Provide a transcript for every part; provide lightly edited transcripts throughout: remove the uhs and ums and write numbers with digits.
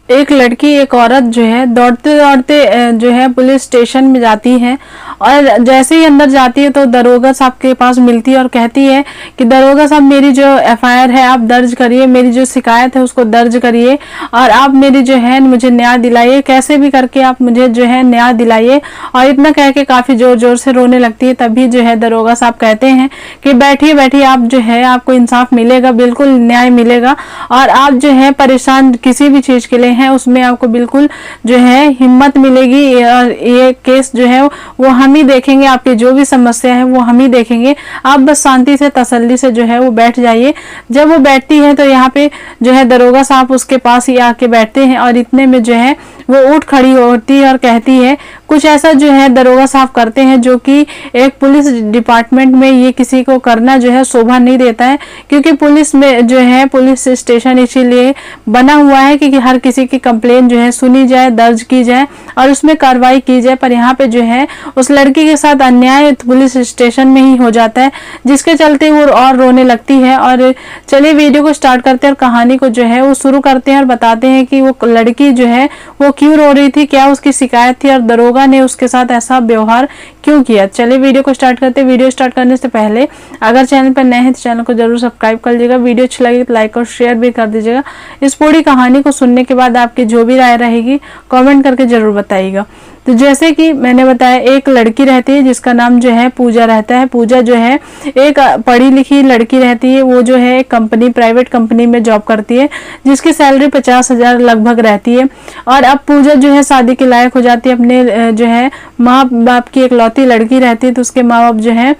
एक लड़की, एक औरत जो है दौड़ते दौड़ते जो है पुलिस स्टेशन में जाती है और जैसे ही अंदर जाती है तो दरोगा साहब के पास मिलती है और कहती है कि दरोगा साहब, मेरी जो एफआईआर है आप दर्ज करिए, मेरी जो शिकायत है उसको दर्ज करिए और आप मेरी जो है मुझे न्याय दिलाइए, कैसे भी करके आप मुझे जो है न्याय दिलाइए। और इतना कह के काफी जोर जोर से रोने लगती है। तभी जो है दरोगा साहब कहते हैं कि बैठिए बैठिए, आप जो है आपको इंसाफ मिलेगा, बिल्कुल न्याय मिलेगा और आप जो है परेशान किसी भी चीज के लिए हैं उसमें आपको बिल्कुल जो है हिम्मत मिलेगी और ये केस जो है वो हम ही देखेंगे, आपकी जो भी समस्या है वो हम ही देखेंगे, आप बस शांति से तसल्ली से जो है वो बैठ जाइए। जब वो बैठती है तो यहाँ पे जो है दरोगा साहब उसके पास ही आके बैठते हैं और इतने में जो है वो उठ खड़ी होती है और कहती है कुछ ऐसा जो है दरोगा साहब करते हैं जो कि एक पुलिस डिपार्टमेंट में ये किसी को करना जो है शोभा नहीं देता है, क्योंकि पुलिस में जो है पुलिस स्टेशन इसीलिए बना हुआ है कि हर किसी की कंप्लेन जो है सुनी जाए, दर्ज की जाए और उसमें कार्रवाई की जाए। पर यहाँ पे जो है उस लड़की के साथ अन्याय पुलिस स्टेशन में ही हो जाता है, जिसके चलते वो और रोने लगती है। और चलिए वीडियो को स्टार्ट करते हैं और कहानी को जो है वो शुरू करते हैं और बताते हैं कि वो लड़की जो है वो क्यों रो रही थी, क्या उसकी शिकायत थी और दरोगा ने उसके साथ ऐसा व्यवहार क्यों किया। चलिए वीडियो को स्टार्ट करते हैं। वीडियो स्टार्ट करने से पहले अगर चैनल पर नए हैं तो चैनल को जरूर सब्सक्राइब कर लीजिएगा, वीडियो अच्छी लगी तो लाइक और शेयर भी कर दीजिएगा। इस पूरी कहानी को सुनने के बाद आपकी जो भी राय रहेगी कमेंट करके जरूर बताइएगा। तो जैसे कि मैंने बताया, एक लड़की रहती है जिसका नाम जो है पूजा रहता है। पूजा जो है एक पढ़ी लिखी लड़की रहती है, वो जो है कंपनी, प्राइवेट कंपनी में जॉब करती है जिसकी सैलरी 50,000 लगभग रहती है। और अब पूजा जो है शादी के लायक हो जाती है, अपने जो है माँ बाप की इकलौती लड़की रहती है। तो उसके माँ बाप जो है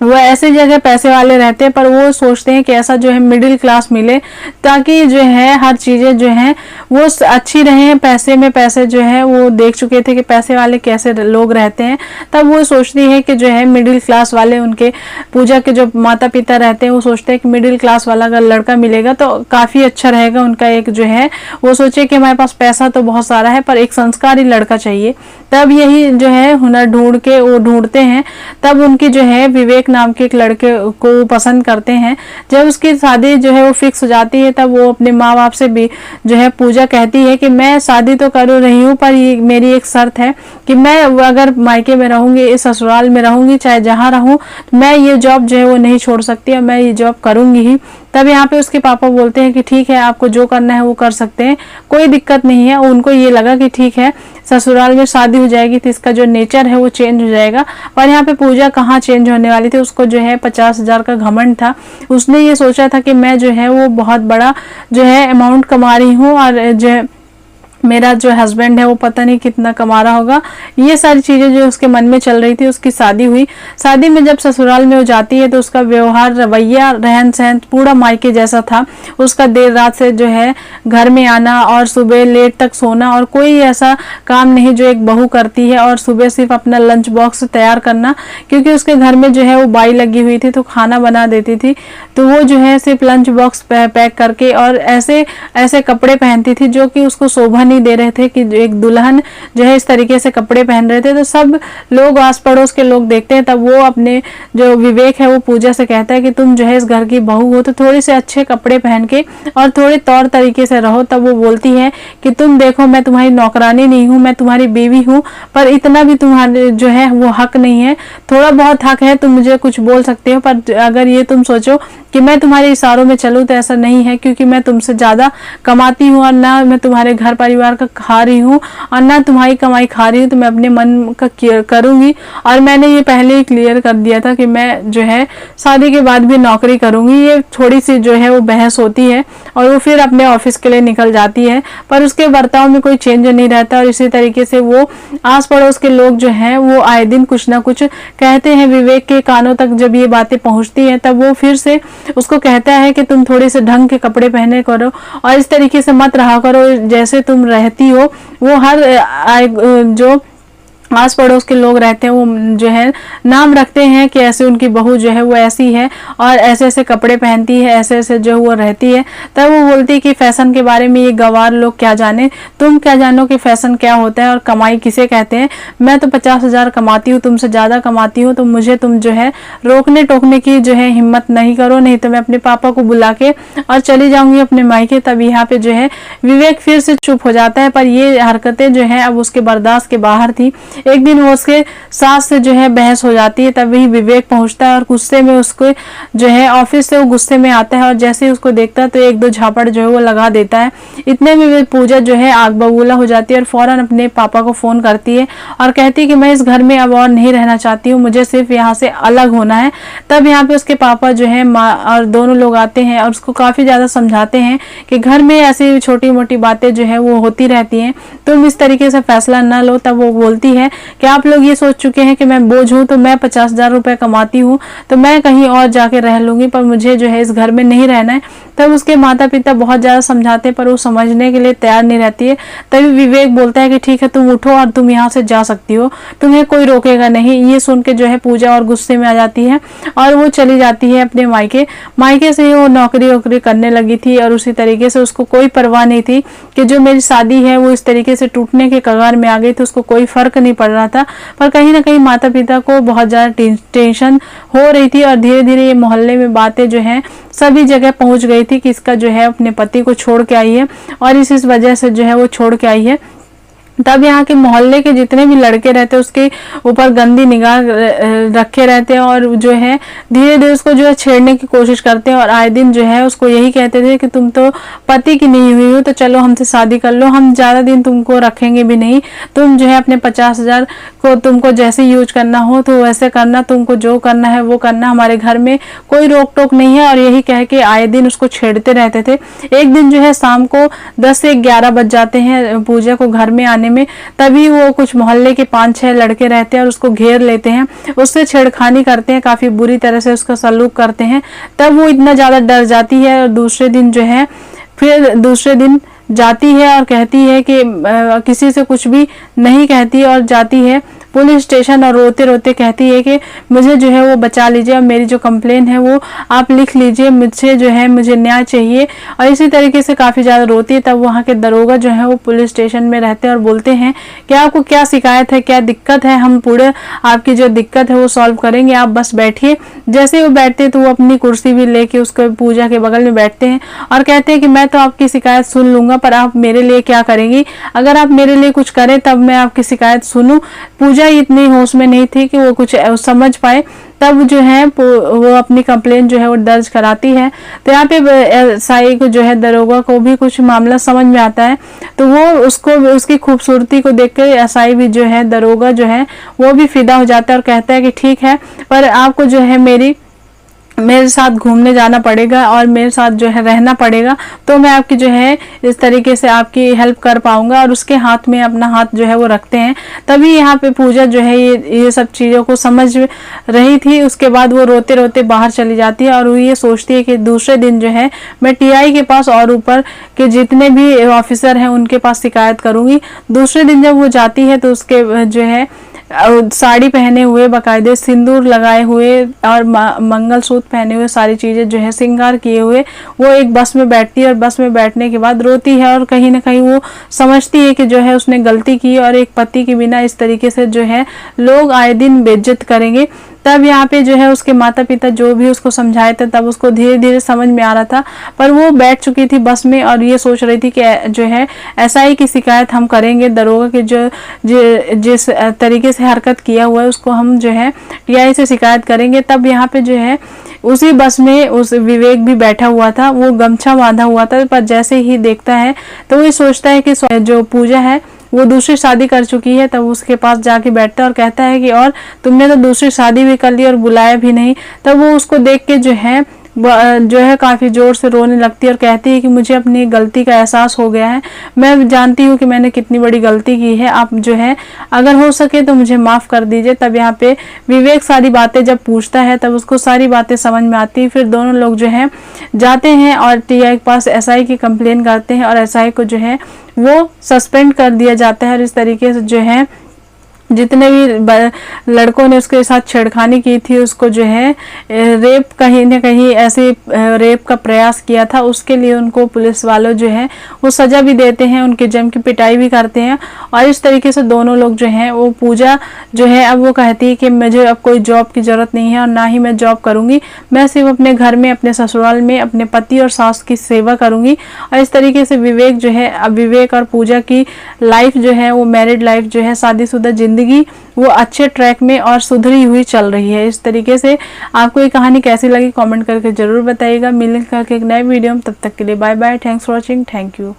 वो ऐसे जगह पैसे वाले रहते हैं, पर वो सोचते हैं कि ऐसा जो है मिडिल क्लास मिले ताकि जो है हर चीज़ें जो हैं वो अच्छी रहें। पैसे में पैसे जो है वो देख चुके थे कि पैसे वाले कैसे लोग रहते हैं, तब वो सोचती है कि जो है मिडिल क्लास वाले, उनके पूजा के जो माता पिता रहते हैं वो सोचते हैं कि मिडिल क्लास वाला अगर लड़का मिलेगा तो काफ़ी अच्छा रहेगा उनका। एक जो है वो सोचे कि हमारे पास पैसा तो बहुत सारा है पर एक संस्कारी लड़का चाहिए। तब यही जो है हुनर ढूंढ के वो ढूंढते हैं। तब उनकी जो है विवेक नाम के एक लड़के को पसंद करते हैं। जब उसकी शादी जो है वो फिक्स हो जाती है तब वो अपने माँ बाप से भी जो है पूजा कहती है कि मैं शादी तो कर रही हूँ पर ये मेरी एक शर्त है कि मैं अगर मायके में रहूंगी, इस ससुराल में रहूंगी, चाहे जहाँ रहूं, मैं ये जॉब जो है वो नहीं छोड़ सकती और मैं ये जॉब करूंगी ही। तब यहाँ पे उसके पापा बोलते हैं कि ठीक है, आपको जो करना है वो कर सकते हैं, कोई दिक्कत नहीं है। उनको ये लगा कि ठीक है, ससुराल में शादी हो जाएगी तो इसका जो नेचर है वो चेंज हो जाएगा। पर यहाँ पे पूजा कहाँ चेंज होने वाली थी, उसको जो है 50,000 का घमंड था। उसने ये सोचा था कि मैं जो है वो बहुत बड़ा जो है अमाउंट कमा रही हूँ और जो है मेरा जो हस्बैंड है वो पता नहीं कितना कमा रहा होगा। ये सारी चीज़ें जो उसके मन में चल रही थी। उसकी शादी हुई। शादी में जब ससुराल में वो जाती है तो उसका व्यवहार, रवैया, रहन सहन पूरा मायके जैसा था। उसका देर रात से जो है घर में आना और सुबह लेट तक सोना और कोई ऐसा काम नहीं जो एक बहू करती है। और सुबह सिर्फ अपना लंच बॉक्स तैयार करना, क्योंकि उसके घर में जो है वो बाई लगी हुई थी तो खाना बना देती थी। तो वो जो है सिर्फ लंच बॉक्स पैक करके और ऐसे ऐसे कपड़े पहनती थी जो कि उसको शोभा नहीं दे रहे थे कि एक दुल्हन जो है इस तरीके से कपड़े पहन रहे थे। तो सब लोग, आस पड़ोस के लोग देखते हैं। तब वो अपने जो विवेक है वो पूजा से कहता है कि तुम जो है इस घर की बहू हो तो थोड़े से अच्छे कपड़े पहन के और थोड़े तौर तरीके से रहो। तब वो बोलती है कि तुम देखो, मैं तुम्हारी नौकरानी नहीं हूँ, मैं तुम्हारी बीवी हूँ, पर इतना भी तुम्हारे जो है वो हक नहीं है। थोड़ा बहुत हक है, तुम मुझे कुछ बोल सकते हो, पर अगर ये तुम सोचो कि मैं तुम्हारे इशारों में चलूं तो ऐसा नहीं है, क्योंकि मैं तुमसे ज्यादा कमाती हूँ और ना मैं तुम्हारे घर परिवार का खा रही हूँ और ना तुम्हारी कमाई खा रही हूँ। तो मैं अपने मन का करूंगी और मैंने ये पहले ही क्लियर कर दिया था कि मैं जो है शादी के बाद भी नौकरी करूंगी। ये थोड़ी सी जो है वो बहस होती है और वो फिर अपने ऑफिस के लिए निकल जाती है, पर उसके बर्ताव में कोई चेंज नहीं रहता। और इसी तरीके से वो आस पड़ोस के लोग जो हैं वो आए दिन कुछ ना कुछ कहते हैं। विवेक के कानों तक जब ये बातें पहुंचती हैं तब वो फिर से उसको कहता है कि तुम थोड़े से ढंग के कपड़े पहने करो और इस तरीके से मत रहा करो जैसे तुम रहती हो। वो हर जो आस पड़ोस के लोग रहते हैं वो जो है नाम रखते हैं कि ऐसे उनकी बहू जो है वो ऐसी है और ऐसे ऐसे कपड़े पहनती है, ऐसे ऐसे जो वो रहती है। तब वो बोलती है कि फैशन के बारे में ये गंवार लोग क्या जाने, तुम क्या जानो कि फैशन क्या होता है और कमाई किसे कहते हैं। मैं तो 50,000 कमाती हूँ, तुमसे ज़्यादा कमाती हूँ, तो मुझे तुम जो है रोकने टोकने की जो है हिम्मत नहीं करो, नहीं तो मैं अपने पापा को बुला के और चली जाऊंगी अपने मायके। तब यहाँ पे जो है विवेक फिर से चुप हो जाता है, पर ये हरकतें जो है अब उसके बर्दाश्त के बाहर थी। एक दिन वो उसके सास से जो है बहस हो जाती है, तभी विवेक पहुंचता है और गुस्से में उसको जो है ऑफिस से वो गुस्से में आता है और जैसे ही उसको देखता है तो एक दो झापड़ जो है वो लगा देता है। इतने में पूजा जो है आग बबूला हो जाती है और फौरन अपने पापा को फोन करती है और कहती है कि मैं इस घर में अब और नहीं रहना चाहती हूँ, मुझे सिर्फ यहाँ से अलग होना है। तब यहाँ पे उसके पापा जो है माँ और दोनों लोग आते हैं और उसको काफी ज्यादा समझाते हैं कि घर में ऐसी छोटी मोटी बातें जो है वो होती रहती हैं, तुम इस तरीके से फैसला न लो। तब वो बोलती है कि आप लोग ये सोच चुके हैं कि मैं बोझ हूँ, तो मैं 50,000 रुपए कमाती हूँ तो मैं कहीं और जाके रह लूंगी, पर मुझे जो है इस घर में नहीं रहना है। तब उसके माता पिता बहुत ज्यादा समझाते हैं पर वो समझने के लिए तैयार नहीं रहती है। तभी विवेक बोलता है कि ठीक है तुम उठो और तुम यहाँ से जा सकती हो, तुम्हें कोई रोकेगा नहीं। ये सुन के जो है पूजा और गुस्से में आ जाती है और वो चली जाती है अपने मायके। मायके से ही वो नौकरी वोकरी करने लगी थी और उसी तरीके से उसको कोई परवाह नहीं थी कि जो मेरी शादी है वो इस तरीके से टूटने के कगार में आ गई थी, उसको कोई फर्क नहीं पड़ रहा था। पर कहीं ना कहीं माता पिता को बहुत ज्यादा टेंशन हो रही थी और धीरे धीरे ये मोहल्ले में बातें जो है सभी जगह पहुंच गई थी कि इसका जो है अपने पति को छोड़ के आई है और इस वजह से जो है वो छोड़ के आई है। तब यहाँ के मोहल्ले के जितने भी लड़के रहते हैं उसके ऊपर गंदी निगाह रखे रहते हैं और जो है धीरे धीरे उसको जो है छेड़ने की कोशिश करते हैं और आए दिन जो है उसको यही कहते थे कि तुम तो पति की नहीं हुई हो तो चलो हमसे शादी कर लो, हम ज्यादा दिन तुमको रखेंगे भी नहीं, तुम जो है अपने 50,000 को तुमको जैसे यूज करना हो तो वैसे करना, तुमको जो करना है वो करना, हमारे घर में कोई रोक टोक नहीं है। और यही कह के आए दिन उसको छेड़ते रहते थे। एक दिन जो है शाम को 10 से 11 बज जाते हैं पूजा को घर में आने में, तभी वो कुछ मोहल्ले के 5-6 लड़के रहते हैं और उसको घेर लेते हैं, उससे छेड़खानी करते हैं, काफी बुरी तरह से उसका सलूक करते हैं। तब वो इतना ज्यादा डर जाती है और दूसरे दिन जो है फिर दूसरे दिन जाती है और कहती है कि किसी से कुछ भी नहीं कहती और जाती है पुलिस स्टेशन और रोते रोते कहती है कि मुझे जो है वो बचा लीजिए और मेरी जो कंप्लेन है वो आप लिख लीजिए, मुझसे जो है मुझे न्याय चाहिए। और इसी तरीके से काफ़ी ज़्यादा रोती है। तब वहाँ के दरोगा जो है वो पुलिस स्टेशन में रहते हैं और बोलते हैं कि आपको क्या शिकायत है, क्या दिक्कत है, हम पूरे आपकी जो दिक्कत है वो सॉल्व करेंगे, आप बस बैठिए। जैसे ही वो बैठते हैं तो वो अपनी कुर्सी भी लेके उसको पूजा के बगल में बैठते हैं और कहते हैं कि मैं तो आपकी शिकायत सुन लूंगा पर आप मेरे लिए क्या करेंगी, अगर आप मेरे लिए कुछ करें तब मैं आपकी शिकायत सुनूं। पूजा इतनी होश में नहीं थी कि वो कुछ समझ पाए। तब जो है वो अपनी कंप्लेन जो है वो दर्ज कराती है। तो यहाँ पे एसआई को जो है दरोगा को भी कुछ मामला समझ में आता है, तो वो उसको उसकी खूबसूरती को देख कर एसआई भी जो है दरोगा जो है वो भी फिदा हो जाता है और कहता है कि ठीक है पर आपको जो है मेरे साथ घूमने जाना पड़ेगा और मेरे साथ जो है रहना पड़ेगा, तो मैं आपकी जो है इस तरीके से आपकी हेल्प कर पाऊंगा। और उसके हाथ में अपना हाथ जो है वो रखते हैं। तभी यहाँ पे पूजा जो है ये सब चीज़ों को समझ रही थी। उसके बाद वो रोते रोते बाहर चली जाती है और वो ये सोचती है कि दूसरे दिन जो है मैं टीआई के पास और ऊपर के जितने भी ऑफिसर हैं उनके पास शिकायत करूंगी। दूसरे दिन जब वो जाती है तो उसके जो है साड़ी पहने हुए, बाकायदे सिंदूर लगाए हुए और मंगलसूत्र पहने हुए, सारी चीजें जो है श्रृंगार किए हुए वो एक बस में बैठती है और बस में बैठने के बाद रोती है और कहीं ना कहीं वो समझती है कि जो है उसने गलती की और एक पति के बिना इस तरीके से जो है लोग आए दिन बेइज्जत करेंगे। तब यहाँ पे जो है उसके माता पिता जो भी उसको समझाए थे तब उसको धीरे धीरे समझ में आ रहा था, पर वो बैठ चुकी थी बस में और ये सोच रही थी कि जो है एसआई की शिकायत हम करेंगे, दरोगा के जिस तरीके से हरकत किया हुआ है उसको हम जो है टीआई से शिकायत करेंगे। तब यहाँ पे जो है उसी बस में उस विवेक भी बैठा हुआ था, वो गमछा बांधा हुआ था, पर जैसे ही देखता है तो वो सोचता है कि जो पूजा है वो दूसरी शादी कर चुकी है। तब उसके पास जाके बैठता है और कहता है कि और तुमने तो दूसरी शादी भी कर ली और बुलाया भी नहीं। तब वो उसको देख के जो है काफी जोर से रोने लगती है और कहती है कि मुझे अपनी गलती का एहसास हो गया है, मैं जानती हूँ कि मैंने कितनी बड़ी गलती की है, आप जो है अगर हो सके तो मुझे माफ कर दीजिए। तब यहाँ पे विवेक सारी बातें जब पूछता है तब उसको सारी बातें समझ में आती है। फिर दोनों लोग जो है जाते हैं और टीआई के पास एसआई की कंप्लेन करते हैं और एसआई को जो है वो सस्पेंड कर दिया जाता है और इस तरीके से जो है जितने भी लड़कों ने उसके साथ छेड़खानी की थी, उसको जो है रेप, कहीं न कहीं ऐसे रेप का प्रयास किया था, उसके लिए उनको पुलिस वालों जो है वो सज़ा भी देते हैं, उनकी जम की पिटाई भी करते हैं। और इस तरीके से दोनों लोग जो हैं वो, पूजा जो है अब वो कहती है कि मुझे अब कोई जॉब की ज़रूरत नहीं है और ना ही मैं जॉब करूँगी, मैं सिर्फ अपने घर में, अपने ससुराल में अपने पति और सास की सेवा करूँगी। और इस तरीके से विवेक जो है, अब विवेक और पूजा की लाइफ जो है वो, मैरिड लाइफ जो है, शादीशुदा ज़िंदगी वो अच्छे ट्रैक में और सुधरी हुई चल रही है। इस तरीके से आपको ये कहानी कैसी लगी कमेंट करके ज़रूर बताइएगा। मिलेंगे एक नए वीडियो में, तब तक के लिए bye bye, thanks for watching, thank you.